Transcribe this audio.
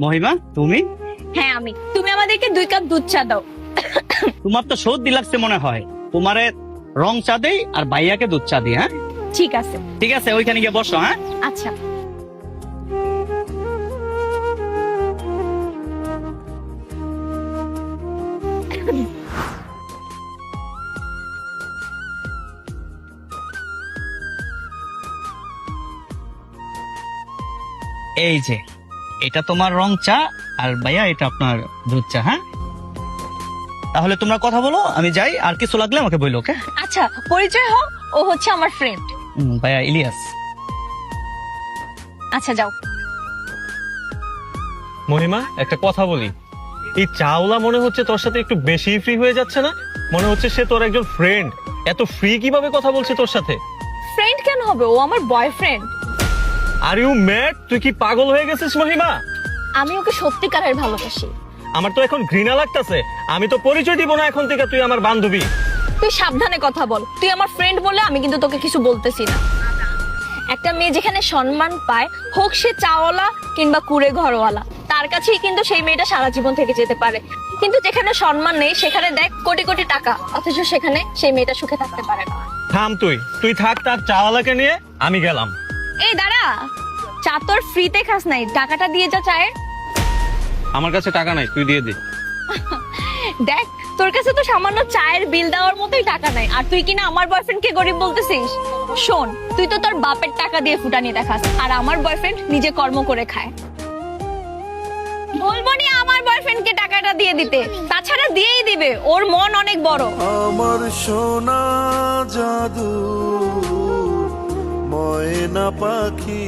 মহিমা তুমি? হ্যাঁ আমি। তুমি আমাদেরকে 2 কাপ দুধ চা দাও। তোমার তো সর্দি লাগছে মনে হয়, তোমারে রং চা দেই আর ভাইয়াকে দুধ চা দিই। হ্যাঁ ঠিক আছে। ঠিক আছে, ওইখানে গিয়ে বসো। হ্যাঁ আচ্ছা। এই যে এটা তোমার রং চা আর ভাইয়া এটা আপনার দুধ চা। হ্যাঁ তাহলে তোমরা কথা বলো, আমি যাই, আর কিছু লাগলে আমাকে বললো। ওকে আচ্ছা, পরিচয় হোক, ও হচ্ছে আমার ফ্রেন্ড। ভাইয়া ইলিয়াস। আচ্ছা যাও। মহিমা একটা কথা বলি, এই চাওলা মনে হচ্ছে তোর সাথে একটু বেশি ফ্রি হয়ে যাচ্ছে না? মনে হচ্ছে সে তোর একজন ফ্রেন্ড, এত ফ্রি কিভাবে কথা বলছে তোর সাথে? ফ্রেন্ড কেন হবে, ও আমার বয়ফ্রেন্ড। Are you mad? তুই কি পাগল হয়ে গেছিস মহিমা? আমি ওকে সত্যিকারের ভালোবাসি। আমার তো এখন ঘৃণা লাগতেছে। আমি তো পরিচয় দিব না এখন থেকে, তুই আমার বান্ধবী। তুই সাবধানে কথা বল, তুই আমার ফ্রেন্ড বলে আমি কিন্তু তোকে কিছু বলতেছি না। একটা মেয়ে যেখানে সম্মান পায়, হোক সে চাওয়ালা কিংবা কুড়ে ঘরওয়ালা, তার কাছেই কিন্তু সেই মেয়েটা সারা জীবন থেকে যেতে পারে। কিন্তু যেখানে সম্মান নেই সেখানে দেখ কোটি কোটি টাকা, অথচ সেখানে সেই মেয়েটা সুখে থাকতে পারে না। থাম, তুই থাক তার চাওয়ালাকে নিয়ে, আমি গেলাম। এই দাঁড়া, চা তোর ফ্রিতে খাস নাই, টাকাটা দিয়ে যা চায়ের। আমার কাছে টাকা নাই, তুই দিয়ে দে। দেখ তোর কাছে তো সামান্য চায়ের বিল দেওয়ার মতোই টাকা নাই, আর তুই কিনা আমার বয়ফ্রেন্ডকে গরিব বলতেছিস। শোন, তুই তো তোর বাপের টাকা দিয়ে ফুটানি দেখাস, আর আমার বয়ফ্রেন্ড নিজে কর্ম করে খায়। বলবো নি আমার বয়ফ্রেন্ডকে টাকাটা দিয়ে দিতে, তাছাড়া দিয়েই দিবে, ওর মন অনেক বড়। আমার সোনা জাদু ময়না পাখি